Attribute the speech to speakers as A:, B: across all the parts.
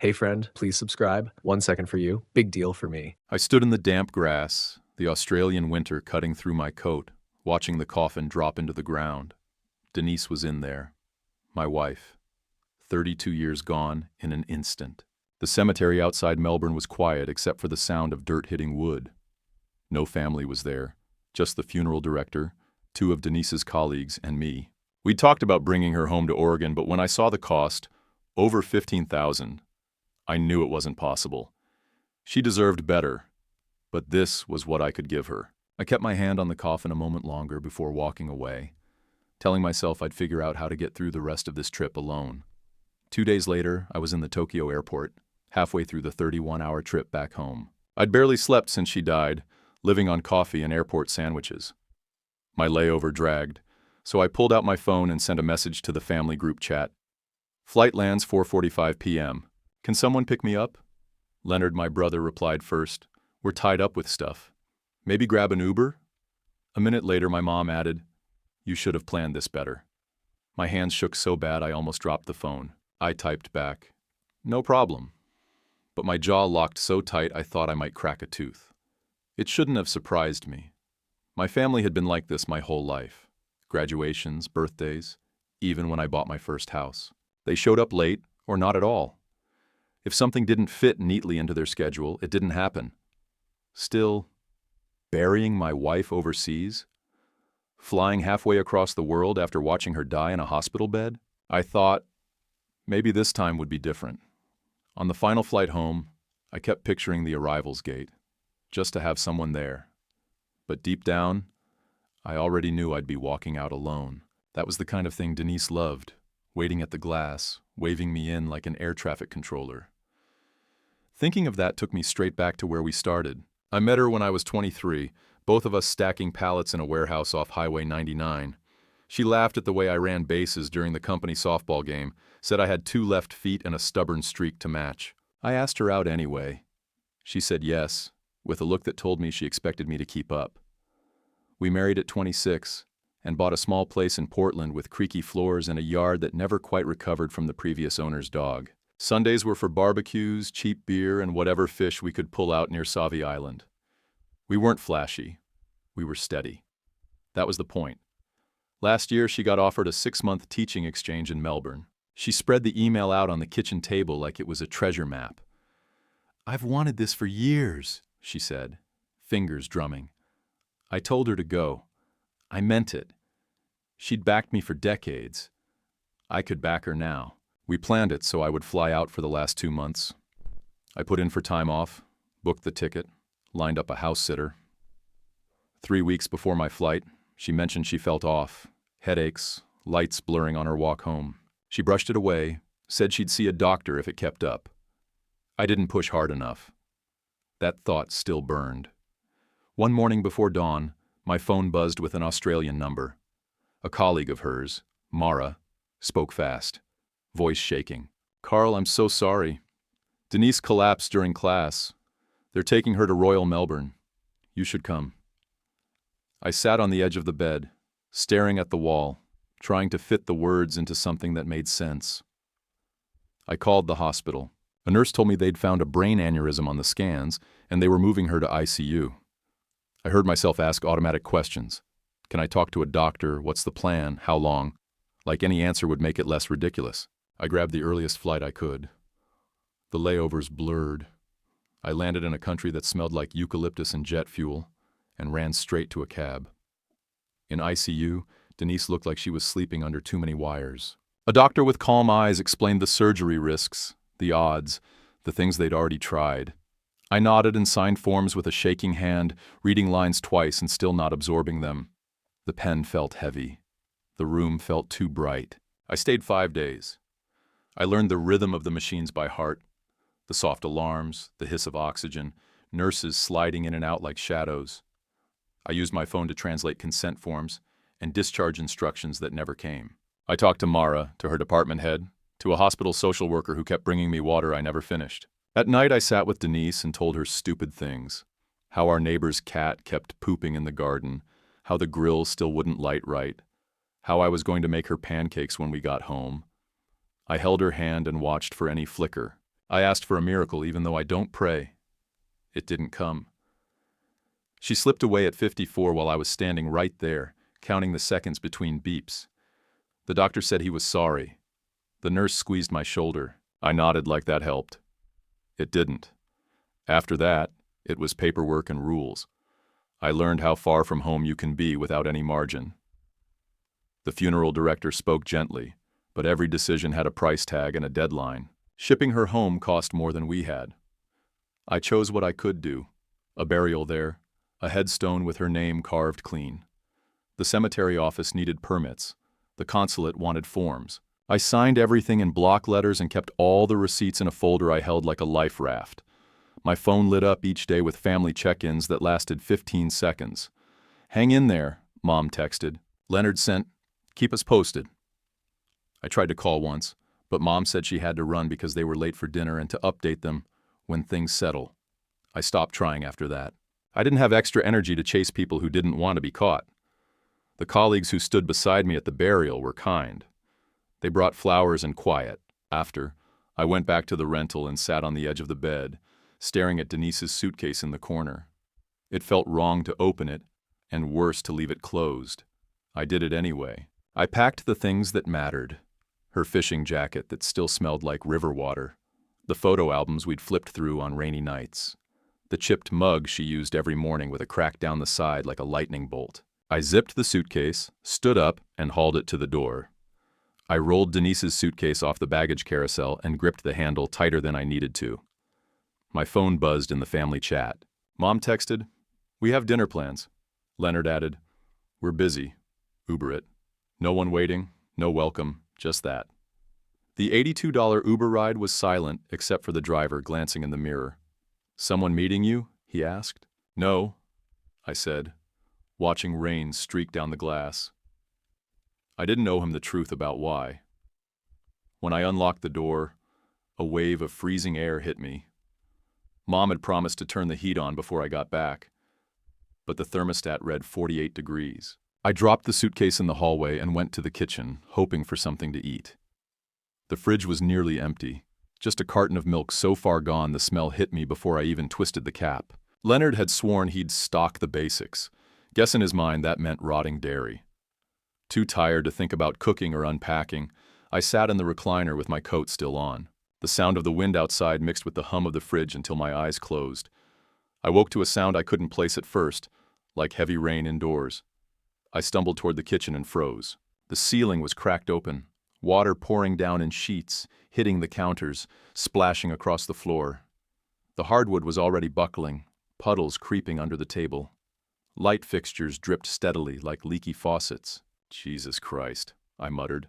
A: Hey friend, please subscribe. 1 second for you. Big deal for me.
B: I stood in the damp grass, the Australian winter cutting through my coat, watching the coffin drop into the ground. Denise was in there. My wife. 32 years gone in an instant. The cemetery outside Melbourne was quiet except for the sound of dirt hitting wood. No family was there, just the funeral director, 2 of Denise's colleagues, and me. We'd talked about bringing her home to Oregon, but when I saw the cost, over $15,000, I knew it wasn't possible. She deserved better, but this was what I could give her. I kept my hand on the coffin a moment longer before walking away, telling myself I'd figure out how to get through the rest of this trip alone. 2 days later, I was in the Tokyo airport, halfway through the 31-hour trip back home. I'd barely slept since she died, living on coffee and airport sandwiches. My layover dragged, so I pulled out my phone and sent a message to the family group chat. Flight lands 4:45 p.m. Can someone pick me up? Leonard, my brother, replied first. We're tied up with stuff. Maybe grab an Uber? A minute later, my mom added, You should have planned this better. My hands shook so bad I almost dropped the phone. I typed back, No problem. But my jaw locked so tight I thought I might crack a tooth. It shouldn't have surprised me. My family had been like this my whole life. Graduations, birthdays, even when I bought my first house. They showed up late or not at all. If something didn't fit neatly into their schedule, it didn't happen. Still, burying my wife overseas? Flying halfway across the world after watching her die in a hospital bed? I thought, maybe this time would be different. On the final flight home, I kept picturing the arrivals gate, just to have someone there. But deep down, I already knew I'd be walking out alone. That was the kind of thing Denise loved, waiting at the glass, waving me in like an air traffic controller. Thinking of that took me straight back to where we started. I met her when I was 23, both of us stacking pallets in a warehouse off Highway 99. She laughed at the way I ran bases during the company softball game, said I had 2 left feet and a stubborn streak to match. I asked her out anyway. She said yes, with a look that told me she expected me to keep up. We married at 26 and bought a small place in Portland with creaky floors and a yard that never quite recovered from the previous owner's dog. Sundays were for barbecues, cheap beer, and whatever fish we could pull out near Sauvie Island. We weren't flashy. We were steady. That was the point. Last year, she got offered a 6-month teaching exchange in Melbourne. She spread the email out on the kitchen table like it was a treasure map. I've wanted this for years, she said, fingers drumming. I told her to go. I meant it. She'd backed me for decades. I could back her now. We planned it so I would fly out for the last 2 months. I put in for time off, booked the ticket, lined up a house sitter. 3 weeks before my flight, she mentioned she felt off, headaches, lights blurring on her walk home. She brushed it away, said she'd see a doctor if it kept up. I didn't push hard enough. That thought still burned. One morning before dawn, my phone buzzed with an Australian number. A colleague of hers, Mara, spoke fast, voice shaking. Carl, I'm so sorry. Denise collapsed during class. They're taking her to Royal Melbourne. You should come. I sat on the edge of the bed, staring at the wall, trying to fit the words into something that made sense. I called the hospital. A nurse told me they'd found a brain aneurysm on the scans, and they were moving her to ICU. I heard myself ask automatic questions. Can I talk to a doctor? What's the plan? How long? Like any answer would make it less ridiculous. I grabbed the earliest flight I could. The layovers blurred. I landed in a country that smelled like eucalyptus and jet fuel, and ran straight to a cab. In ICU, Denise looked like she was sleeping under too many wires. A doctor with calm eyes explained the surgery risks, the odds, the things they'd already tried. I nodded and signed forms with a shaking hand, reading lines twice and still not absorbing them. The pen felt heavy. The room felt too bright. I stayed 5 days. I learned the rhythm of the machines by heart, the soft alarms, the hiss of oxygen, nurses sliding in and out like shadows. I used my phone to translate consent forms and discharge instructions that never came. I talked to Mara, to her department head, to a hospital social worker who kept bringing me water I never finished. At night, I sat with Denise and told her stupid things. How our neighbor's cat kept pooping in the garden, how the grill still wouldn't light right, how I was going to make her pancakes when we got home. I held her hand and watched for any flicker, I asked for a miracle even though I don't pray. It didn't come. She slipped away at 54 while I was standing right there, counting the seconds between beeps. The doctor said he was sorry. The nurse squeezed my shoulder. I nodded like that helped. It didn't. After that, it was paperwork and rules. I learned how far from home you can be without any margin. The funeral director spoke gently, but every decision had a price tag and a deadline. Shipping her home cost more than we had. I chose what I could do. A burial there, a headstone with her name carved clean. The cemetery office needed permits. The consulate wanted forms. I signed everything in block letters and kept all the receipts in a folder I held like a life raft. My phone lit up each day with family check-ins that lasted 15 seconds. "Hang in there," Mom texted. "Leonard sent, keep us posted." I tried to call once, but Mom said she had to run because they were late for dinner and to update them when things settle. I stopped trying after that. I didn't have extra energy to chase people who didn't want to be caught. The colleagues who stood beside me at the burial were kind. They brought flowers and quiet. After, I went back to the rental and sat on the edge of the bed, staring at Denise's suitcase in the corner. It felt wrong to open it, and worse to leave it closed. I did it anyway. I packed the things that mattered. Her fishing jacket that still smelled like river water. The photo albums we'd flipped through on rainy nights. The chipped mug she used every morning with a crack down the side like a lightning bolt. I zipped the suitcase, stood up, and hauled it to the door. I rolled Denise's suitcase off the baggage carousel and gripped the handle tighter than I needed to. My phone buzzed in the family chat. Mom texted, "We have dinner plans." Leonard added, "We're busy. Uber it." No one waiting, no welcome, just that. The $82 Uber ride was silent except for the driver glancing in the mirror. "Someone meeting you?" he asked. "No," I said, watching rain streak down the glass. I didn't know him the truth about why. When I unlocked the door, a wave of freezing air hit me. Mom had promised to turn the heat on before I got back, but the thermostat read 48 degrees. I dropped the suitcase in the hallway and went to the kitchen, hoping for something to eat. The fridge was nearly empty. Just a carton of milk so far gone the smell hit me before I even twisted the cap. Leonard had sworn he'd stock the basics. Guess in his mind that meant rotting dairy. Too tired to think about cooking or unpacking, I sat in the recliner with my coat still on. The sound of the wind outside mixed with the hum of the fridge until my eyes closed. I woke to a sound I couldn't place at first, like heavy rain indoors. I stumbled toward the kitchen and froze. The ceiling was cracked open, water pouring down in sheets, hitting the counters, splashing across the floor. The hardwood was already buckling, puddles creeping under the table. Light fixtures dripped steadily like leaky faucets. "Jesus Christ," I muttered,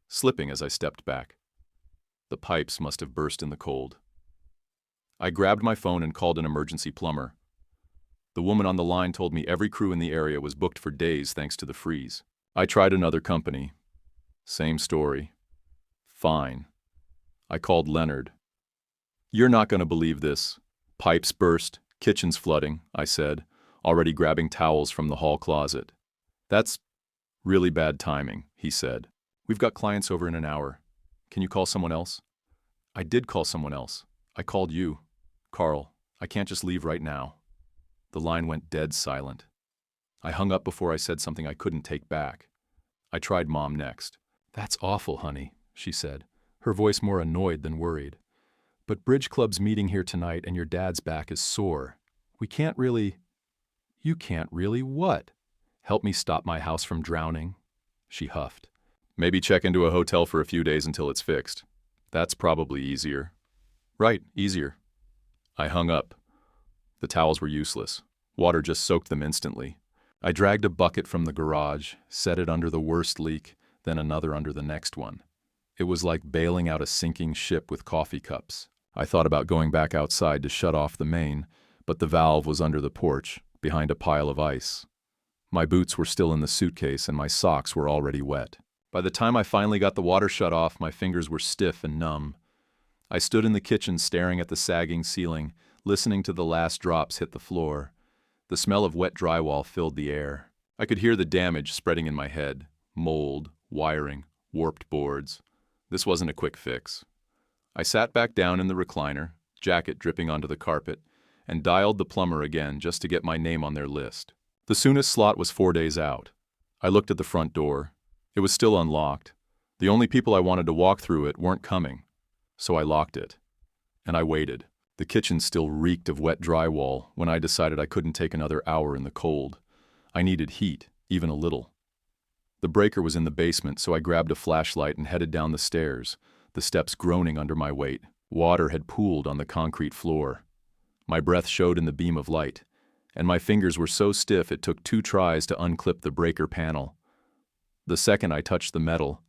B: slipping as I stepped back. The pipes must have burst in the cold. I grabbed my phone and called an emergency plumber. The woman on the line told me every crew in the area was booked for days thanks to the freeze. I tried another company. Same story. Fine. I called Leonard. "You're not going to believe this. Pipes burst, kitchen's flooding," I said, already grabbing towels from the hall closet. "That's really bad timing," he said. "We've got clients over in an hour. Can you call someone else?" I did call someone else. I called you. "Carl, I can't just leave right now." The line went dead silent. I hung up before I said something I couldn't take back. I tried Mom next. "That's awful, honey," she said, her voice more annoyed than worried. "But Bridge Club's meeting here tonight and your dad's back is sore. We can't really—" "You can't really what?" "Help me stop my house from drowning," she huffed. "Maybe check into a hotel for a few days until it's fixed. That's probably easier." "Right, easier." I hung up. The towels were useless. Water just soaked them instantly. I dragged a bucket from the garage, set it under the worst leak, then another under the next one. It was like bailing out a sinking ship with coffee cups. I thought about going back outside to shut off the main, but the valve was under the porch, behind a pile of ice. My boots were still in the suitcase and my socks were already wet. By the time I finally got the water shut off, my fingers were stiff and numb. I stood in the kitchen staring at the sagging ceiling, listening to the last drops hit the floor. The smell of wet drywall filled the air. I could hear the damage spreading in my head. Mold, wiring, warped boards. This wasn't a quick fix. I sat back down in the recliner, jacket dripping onto the carpet, and dialed the plumber again just to get my name on their list. The soonest slot was 4 days out. I looked at the front door. It was still unlocked. The only people I wanted to walk through it weren't coming. So I locked it. And I waited. The kitchen still reeked of wet drywall when I decided I couldn't take another hour in the cold. I needed heat, even a little. The breaker was in the basement, so I grabbed a flashlight and headed down the stairs, the steps groaning under my weight. Water had pooled on the concrete floor. My breath showed in the beam of light, and my fingers were so stiff it took 2 tries to unclip the breaker panel. The second I touched the metal,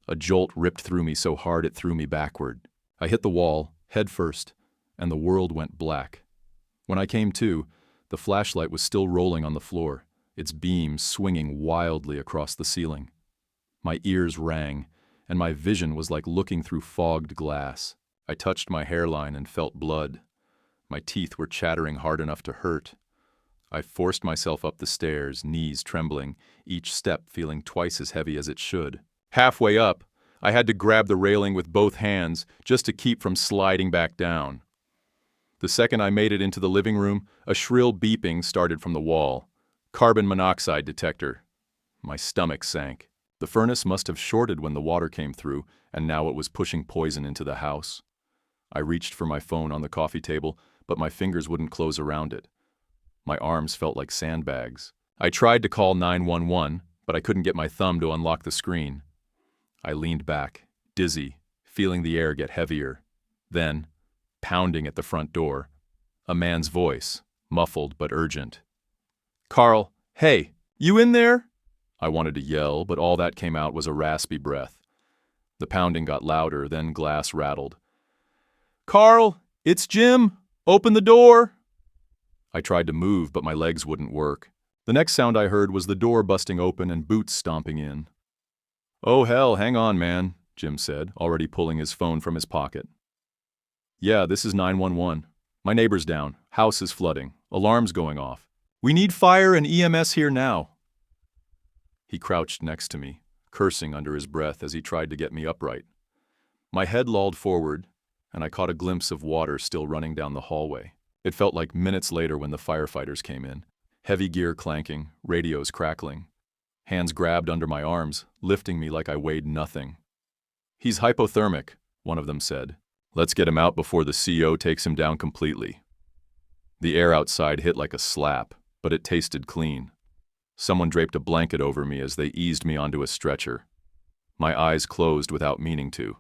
B: a jolt ripped through me so hard it threw me backward. I hit the wall, head first, and the world went black. When I came to, the flashlight was still rolling on the floor, its beam swinging wildly across the ceiling. My ears rang, and my vision was like looking through fogged glass. I touched my hairline and felt blood. My teeth were chattering hard enough to hurt. I forced myself up the stairs, knees trembling, each step feeling twice as heavy as it should. Halfway up, I had to grab the railing with both hands just to keep from sliding back down. The second I made it into the living room, a shrill beeping started from the wall. Carbon monoxide detector. My stomach sank. The furnace must have shorted when the water came through, and now it was pushing poison into the house. I reached for my phone on the coffee table, but my fingers wouldn't close around it. My arms felt like sandbags. I tried to call 911, but I couldn't get my thumb to unlock the screen. I leaned back, dizzy, feeling the air get heavier. Then, pounding at the front door, a man's voice, muffled but urgent. "Carl, hey, you in there?" I wanted to yell, but all that came out was a raspy breath. The pounding got louder, then glass rattled. "Carl, it's Jim! Open the door!" I tried to move, but my legs wouldn't work. The next sound I heard was the door busting open and boots stomping in. "Oh hell, hang on, man," Jim said, already pulling his phone from his pocket. "Yeah, this is 911. My neighbor's down. House is flooding. Alarm's going off. We need fire and EMS here now." He crouched next to me, cursing under his breath as he tried to get me upright. My head lolled forward, and I caught a glimpse of water still running down the hallway. It felt like minutes later when the firefighters came in, heavy gear clanking, radios crackling. Hands grabbed under my arms, lifting me like I weighed nothing. "He's hypothermic," one of them said. "Let's get him out before the CO takes him down completely." The air outside hit like a slap, but it tasted clean. Someone draped a blanket over me as they eased me onto a stretcher. My eyes closed without meaning to.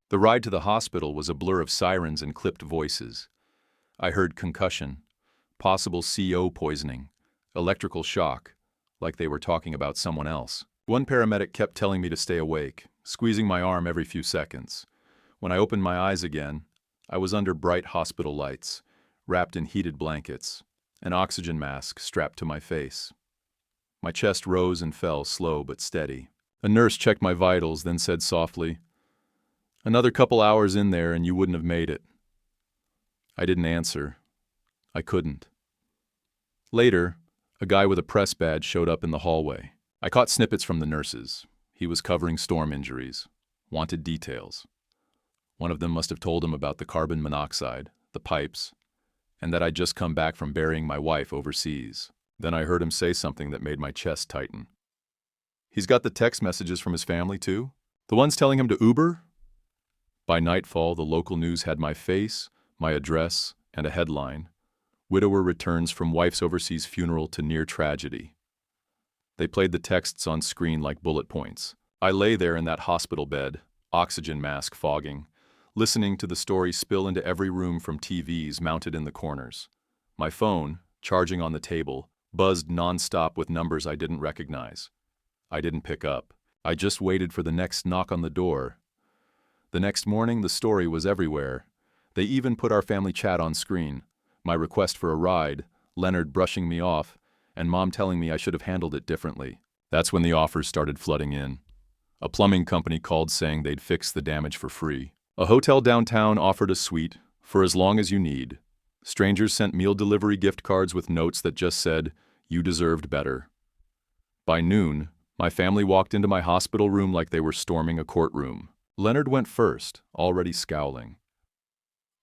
B: The ride to the hospital was a blur of sirens and clipped voices. I heard concussion, possible CO poisoning, electrical shock, like they were talking about someone else. One paramedic kept telling me to stay awake, squeezing my arm every few seconds. When I opened my eyes again, I was under bright hospital lights, wrapped in heated blankets, an oxygen mask strapped to my face. My chest rose and fell, slow but steady. A nurse checked my vitals, then said softly, "Another couple hours in there and you wouldn't have made it." I didn't answer. I couldn't. Later, a guy with a press badge showed up in the hallway. I caught snippets from the nurses. He was covering storm injuries. Wanted details. One of them must have told him about the carbon monoxide, the pipes, and that I'd just come back from burying my wife overseas. Then I heard him say something that made my chest tighten. "He's got the text messages from his family too? The ones telling him to Uber?" By nightfall, the local news had my face, my address, and a headline. "Widower returns from wife's overseas funeral to near tragedy." They played the texts on screen like bullet points. I lay there in that hospital bed, oxygen mask fogging, listening to the story spill into every room from TVs mounted in the corners. My phone, charging on the table, buzzed nonstop with numbers I didn't recognize. I didn't pick up. I just waited for the next knock on the door. The next morning, the story was everywhere. They even put our family chat on screen. My request for a ride, Leonard brushing me off, and Mom telling me I should have handled it differently. That's when the offers started flooding in. A plumbing company called saying they'd fix the damage for free. A hotel downtown offered a suite, for as long as you need. Strangers sent meal delivery gift cards with notes that just said, "You deserved better." By noon, my family walked into my hospital room like they were storming a courtroom. Leonard went first, already scowling.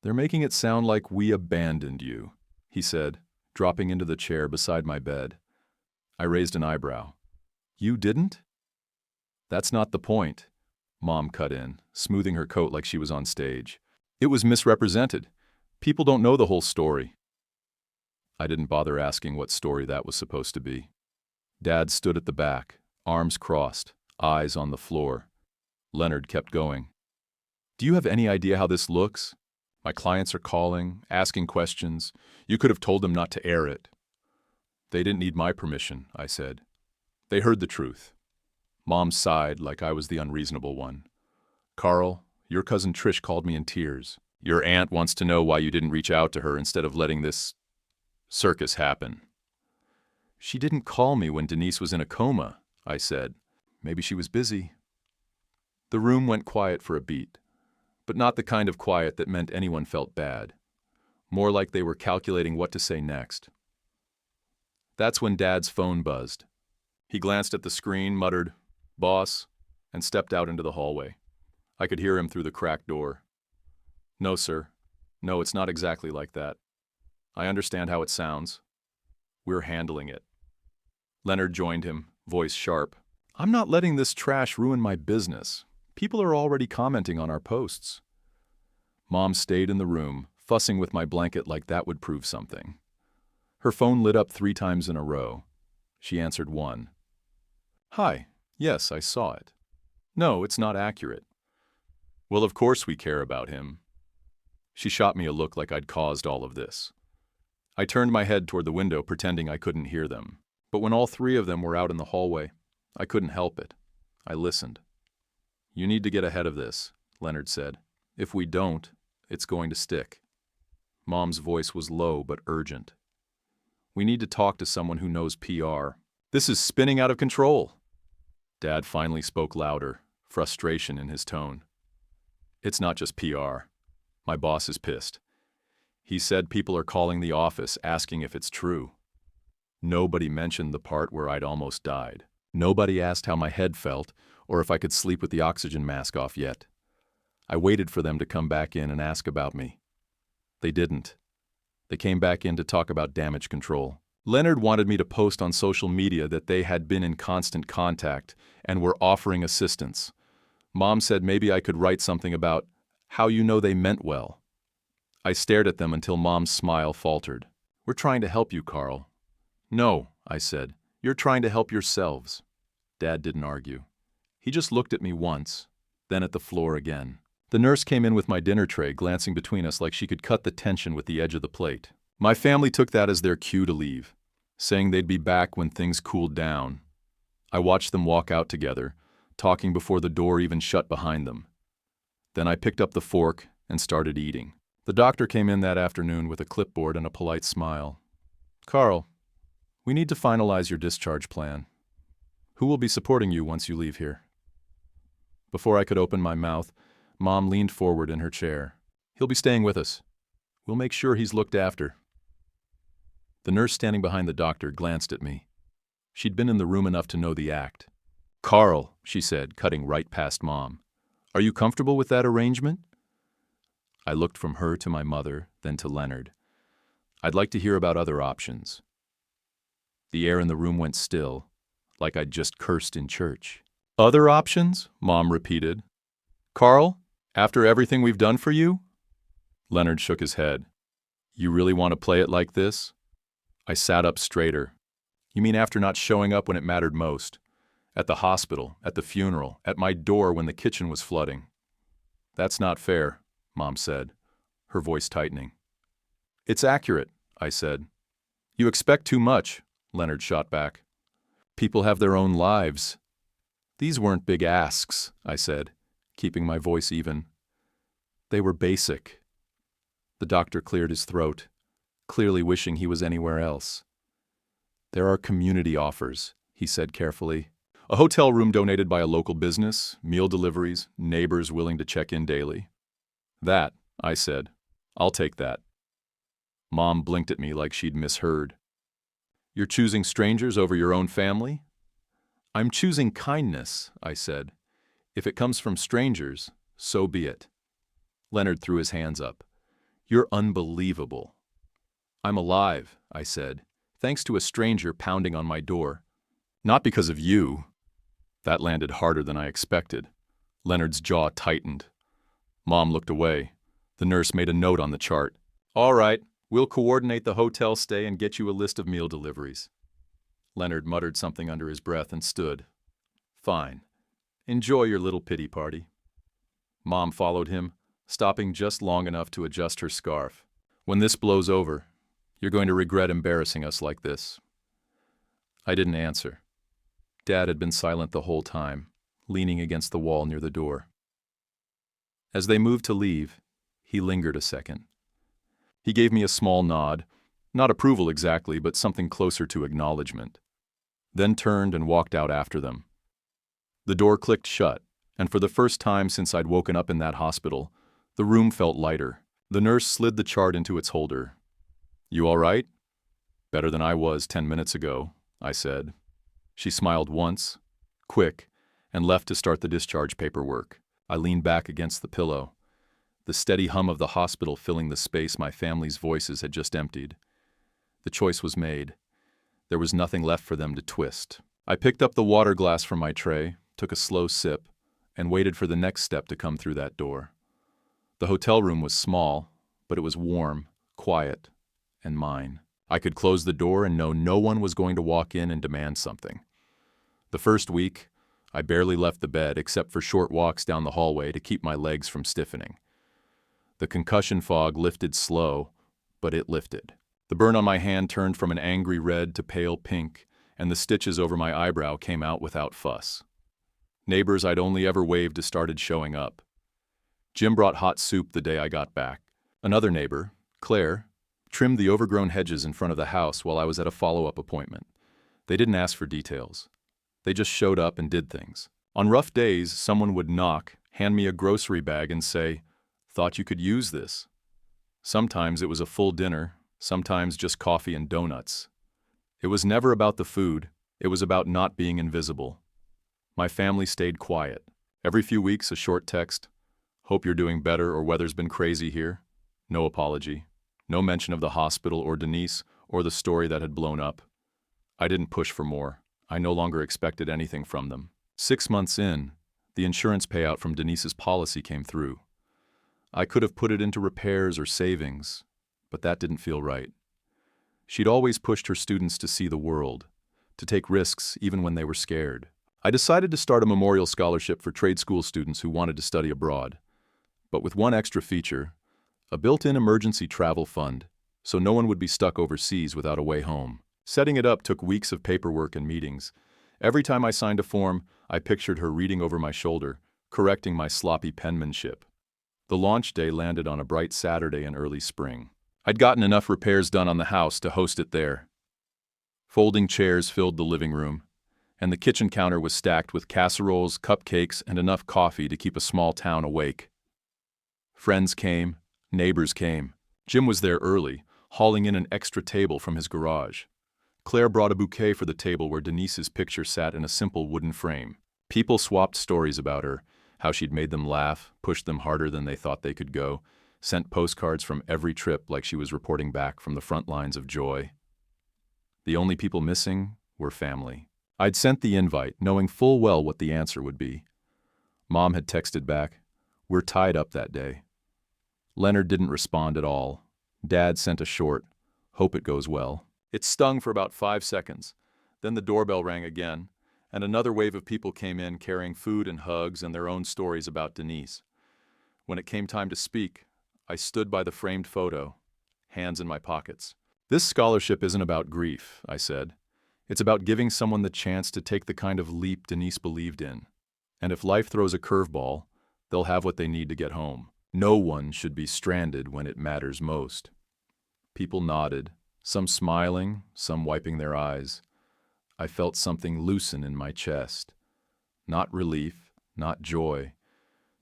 B: "They're making it sound like we abandoned you," he said, dropping into the chair beside my bed. I raised an eyebrow. "You didn't?" "That's not the point," Mom cut in, smoothing her coat like she was on stage. "It was misrepresented. People don't know the whole story." I didn't bother asking what story that was supposed to be. Dad stood at the back, arms crossed, eyes on the floor. Leonard kept going. "Do you have any idea how this looks? My clients are calling, asking questions. You could have told them not to air it." "They didn't need my permission," I said. "They heard the truth." Mom sighed like I was the unreasonable one. "Carl, your cousin Trish called me in tears. Your aunt wants to know why you didn't reach out to her instead of letting this circus happen." "She didn't call me when Denise was in a coma," I said. "Maybe she was busy." The room went quiet for a beat, but not the kind of quiet that meant anyone felt bad. More like they were calculating what to say next. That's when Dad's phone buzzed. He glanced at the screen, muttered, "Boss," and stepped out into the hallway. I could hear him through the cracked door. "No, sir. No, it's not exactly like that. I understand how it sounds. We're handling it." Leonard joined him, voice sharp. "I'm not letting this trash ruin my business. People are already commenting on our posts." Mom stayed in the room, fussing with my blanket like that would prove something. Her phone lit up 3 times in a row. She answered one. "Hi. Yes, I saw it. No, it's not accurate." "Well, of course we care about him." She shot me a look like I'd caused all of this. I turned my head toward the window, pretending I couldn't hear them. But when all 3 of them were out in the hallway, I couldn't help it. I listened. "You need to get ahead of this," Leonard said. "If we don't, it's going to stick." Mom's voice was low but urgent. "We need to talk to someone who knows PR. This is spinning out of control." Dad finally spoke louder, frustration in his tone. "It's not just PR. My boss is pissed. He said people are calling the office asking if it's true. Nobody mentioned the part where I'd almost died. Nobody asked how my head felt or if I could sleep with the oxygen mask off yet. I waited for them to come back in and ask about me. They didn't. They came back in to talk about damage control. Leonard wanted me to post on social media that they had been in constant contact and were offering assistance. Mom said maybe I could write something about how you know they meant well. I stared at them until Mom's smile faltered. "We're trying to help you, Carl." "No," I said. "You're trying to help yourselves." Dad didn't argue. He just looked at me once, then at the floor again. The nurse came in with my dinner tray, glancing between us like she could cut the tension with the edge of the plate. My family took that as their cue to leave, saying they'd be back when things cooled down. I watched them walk out together, talking before the door even shut behind them. Then I picked up the fork and started eating. The doctor came in that afternoon with a clipboard and a polite smile. "Carl, we need to finalize your discharge plan. Who will be supporting you once you leave here?" Before I could open my mouth, Mom leaned forward in her chair. "He'll be staying with us. We'll make sure he's looked after." The nurse standing behind the doctor glanced at me. She'd been in the room enough to know the act. "Carl," she said, cutting right past Mom. "Are you comfortable with that arrangement?" I looked from her to my mother, then to Leonard. I'd like to hear about other options. The air in the room went still, like I'd just cursed in church. "Other options?" Mom repeated. "Carl, after everything we've done for you?" Leonard shook his head. "You really want to play it like this?" I sat up straighter. "You mean after not showing up when it mattered most? At the hospital, at the funeral, at my door when the kitchen was flooding?" "That's not fair," Mom said, her voice tightening. "It's accurate," I said. "You expect too much," Leonard shot back. "People have their own lives." "These weren't big asks," I said, keeping my voice even. "They were basic." The doctor cleared his throat, clearly wishing he was anywhere else. "There are community offers," he said carefully. "A hotel room donated by a local business, meal deliveries, neighbors willing to check in daily." "That," I said. "I'll take that." Mom blinked at me like she'd misheard. "You're choosing strangers over your own family?" "I'm choosing kindness," I said. "If it comes from strangers, So be it. Leonard threw his hands up. You're unbelievable. I'm alive, I said, thanks to a stranger pounding on my door. Not because of you. That landed harder than I expected. Leonard's jaw tightened. Mom looked away. The nurse made a note on the chart. All right, we'll coordinate the hotel stay and get you a list of meal deliveries. Leonard muttered something under his breath and stood. Fine. Enjoy your little pity party. Mom followed him, stopping just long enough to adjust her scarf. When this blows over, you're going to regret embarrassing us like this. I didn't answer. Dad had been silent the whole time, leaning against the wall near the door. As they moved to leave, he lingered a second. He gave me a small nod, not approval exactly, but something closer to acknowledgement, then turned and walked out after them. The door clicked shut, and for the first time since I'd woken up in that hospital, the room felt lighter. The nurse slid the chart into its holder. You all right? Better than I was 10 minutes ago, I said. She smiled once, quick, and left to start the discharge paperwork. I leaned back against the pillow, the steady hum of the hospital filling the space my family's voices had just emptied. The choice was made. There was nothing left for them to twist. I picked up the water glass from my tray, took a slow sip, and waited for the next step to come through that door. The hotel room was small, but it was warm, quiet, and mine. I could close the door and know no one was going to walk in and demand something. The first week, I barely left the bed except for short walks down the hallway to keep my legs from stiffening. The concussion fog lifted slow, but it lifted. The burn on my hand turned from an angry red to pale pink, and the stitches over my eyebrow came out without fuss. Neighbors I'd only ever waved to started showing up. Jim brought hot soup the day I got back. Another neighbor, Claire, trimmed the overgrown hedges in front of the house while I was at a follow-up appointment. They didn't ask for details. They just showed up and did things. On rough days, someone would knock, hand me a grocery bag and say, "Thought you could use this." Sometimes it was a full dinner, sometimes just coffee and donuts. It was never about the food, it was about not being invisible. My family stayed quiet. Every few weeks a short text, "Hope you're doing better," or "Weather's been crazy here." No apology. No mention of the hospital or Denise or the story that had blown up. I didn't push for more. I no longer expected anything from them. 6 months in, the insurance payout from Denise's policy came through. I could have put it into repairs or savings, but that didn't feel right. She'd always pushed her students to see the world, to take risks even when they were scared. I decided to start a memorial scholarship for trade school students who wanted to study abroad, but with one extra feature: a built-in emergency travel fund, so no one would be stuck overseas without a way home. Setting it up took weeks of paperwork and meetings. Every time I signed a form, I pictured her reading over my shoulder, correcting my sloppy penmanship. The launch day landed on a bright Saturday in early spring. I'd gotten enough repairs done on the house to host it there. Folding chairs filled the living room, and the kitchen counter was stacked with casseroles, cupcakes, and enough coffee to keep a small town awake. Friends came, neighbors came. Jim was there early, hauling in an extra table from his garage. Claire brought a bouquet for the table where Denise's picture sat in a simple wooden frame. People swapped stories about her, how she'd made them laugh, pushed them harder than they thought they could go, sent postcards from every trip like she was reporting back from the front lines of joy. The only people missing were family. I'd sent the invite, knowing full well what the answer would be. Mom had texted back, "We're tied up that day." Leonard didn't respond at all. Dad sent a short, "Hope it goes well." It stung for about 5 seconds. Then the doorbell rang again, and another wave of people came in carrying food and hugs and their own stories about Denise. When it came time to speak, I stood by the framed photo, hands in my pockets. "This scholarship isn't about grief," I said. "It's about giving someone the chance to take the kind of leap Denise believed in. And if life throws a curveball, they'll have what they need to get home. No one should be stranded when it matters most." People nodded, some smiling, some wiping their eyes. I felt something loosen in my chest. Not relief, not joy,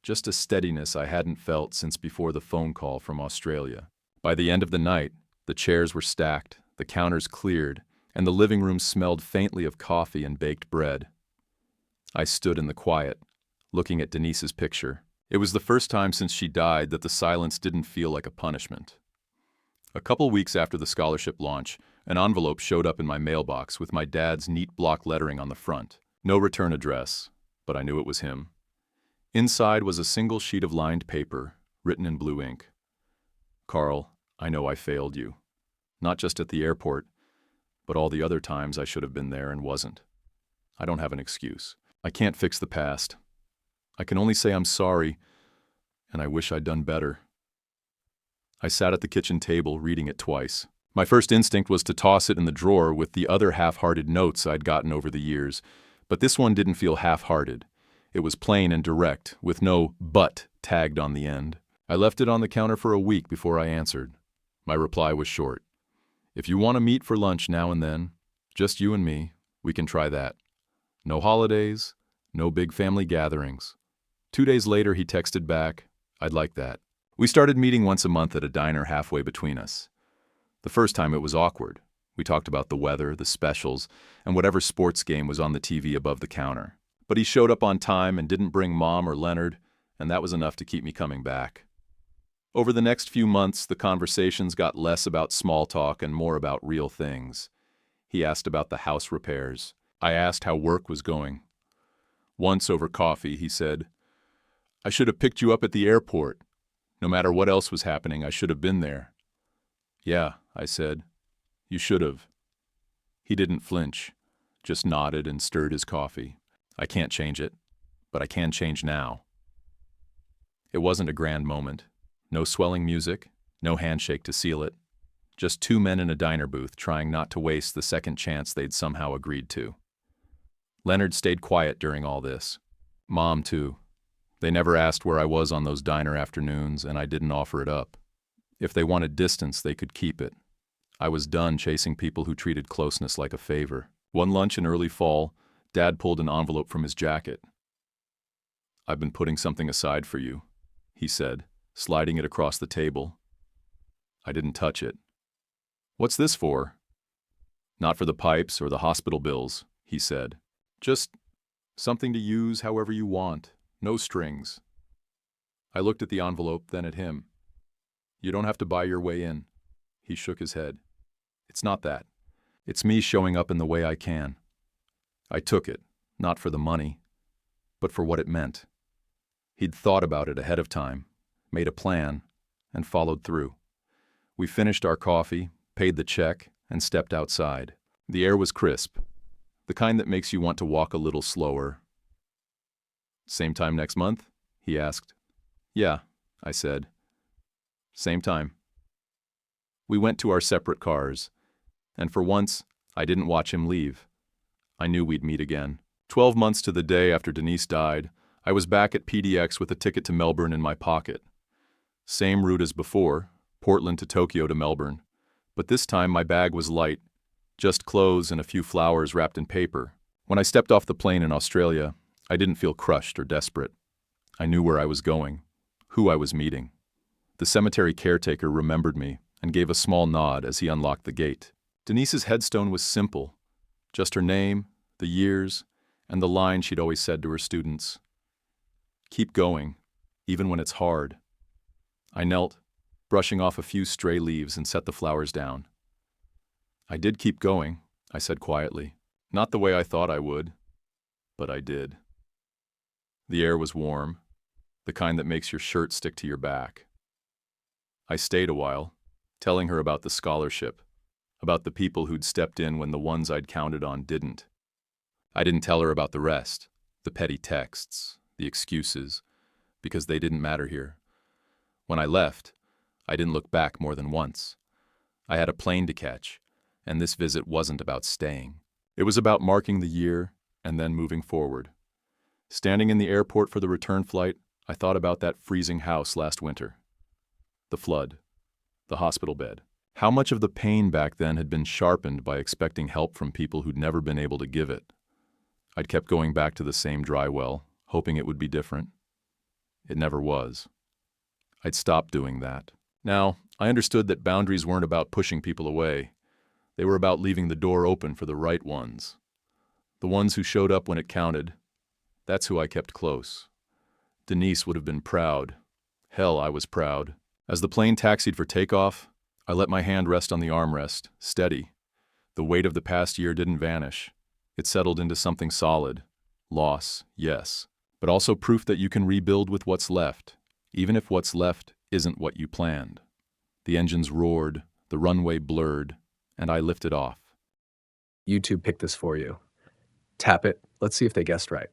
B: just a steadiness I hadn't felt since before the phone call from Australia. By the end of the night, the chairs were stacked, the counters cleared, and the living room smelled faintly of coffee and baked bread. I stood in the quiet, looking at Denise's picture. It was the first time since she died that the silence didn't feel like a punishment. A couple weeks after the scholarship launch, an envelope showed up in my mailbox with my dad's neat block lettering on the front. No return address, but I knew it was him. Inside was a single sheet of lined paper, written in blue ink. Carl, I know I failed you. Not just at the airport, but all the other times I should have been there and wasn't. I don't have an excuse. I can't fix the past. I can only say I'm sorry, and I wish I'd done better. I sat at the kitchen table reading it twice. My first instinct was to toss it in the drawer with the other half-hearted notes I'd gotten over the years, but this one didn't feel half-hearted. It was plain and direct, with no "but" tagged on the end. I left it on the counter for a week before I answered. My reply was short. If you want to meet for lunch now and then, just you and me, we can try that. No holidays, no big family gatherings. 2 days later, he texted back, I'd like that. We started meeting once a month at a diner halfway between us. The first time it was awkward. We talked about the weather, the specials, and whatever sports game was on the TV above the counter. But he showed up on time and didn't bring Mom or Leonard, and that was enough to keep me coming back. Over the next few months, the conversations got less about small talk and more about real things. He asked about the house repairs. I asked how work was going. Once over coffee, he said, I should have picked you up at the airport. No matter what else was happening, I should have been there. Yeah, I said, you should have. He didn't flinch, just nodded and stirred his coffee. I can't change it, but I can change now. It wasn't a grand moment. No swelling music, no handshake to seal it. Just two men in a diner booth trying not to waste the second chance they'd somehow agreed to. Leonard stayed quiet during all this. Mom, too. They never asked where I was on those diner afternoons, and I didn't offer it up. If they wanted distance, they could keep it. I was done chasing people who treated closeness like a favor. One lunch in early fall, Dad pulled an envelope from his jacket. I've been putting something aside for you, he said, sliding it across the table. I didn't touch it. What's this for? Not for the pipes or the hospital bills, he said. Just something to use however you want. No strings. I looked at the envelope, then at him. You don't have to buy your way in. He shook his head. It's not that. It's me showing up in the way I can. I took it, not for the money, but for what it meant. He'd thought about it ahead of time, made a plan, and followed through. We finished our coffee, paid the check, and stepped outside. The air was crisp, the kind that makes you want to walk a little slower. Same time next month? He asked. Yeah, I said. Same time. We went to our separate cars, and for once, I didn't watch him leave. I knew we'd meet again. 12 months to the day after Denise died, I was back at PDX with a ticket to Melbourne in my pocket. Same route as before, Portland to Tokyo to Melbourne, but this time my bag was light, just clothes and a few flowers wrapped in paper. When I stepped off the plane in Australia, I didn't feel crushed or desperate. I knew where I was going, who I was meeting. The cemetery caretaker remembered me and gave a small nod as he unlocked the gate. Denise's headstone was simple, just her name, the years, and the line she'd always said to her students. Keep going, even when it's hard. I knelt, brushing off a few stray leaves, and set the flowers down. I did keep going, I said quietly. Not the way I thought I would, but I did. The air was warm, the kind that makes your shirt stick to your back. I stayed a while, telling her about the scholarship, about the people who'd stepped in when the ones I'd counted on didn't. I didn't tell her about the rest, the petty texts, the excuses, because they didn't matter here. When I left, I didn't look back more than once. I had a plane to catch, and this visit wasn't about staying. It was about marking the year and then moving forward. Standing in the airport for the return flight, I thought about that freezing house last winter. The flood, the hospital bed. How much of the pain back then had been sharpened by expecting help from people who'd never been able to give it? I'd kept going back to the same dry well, hoping it would be different. It never was. I'd stopped doing that. Now, I understood that boundaries weren't about pushing people away. They were about leaving the door open for the right ones. The ones who showed up when it counted, that's who I kept close. Denise would have been proud. Hell, I was proud. As the plane taxied for takeoff, I let my hand rest on the armrest, steady. The weight of the past year didn't vanish. It settled into something solid. Loss, yes, but also proof that you can rebuild with what's left, even if what's left isn't what you planned. The engines roared, the runway blurred, and I lifted off.
A: YouTube picked this for you. Tap it. Let's see if they guessed right.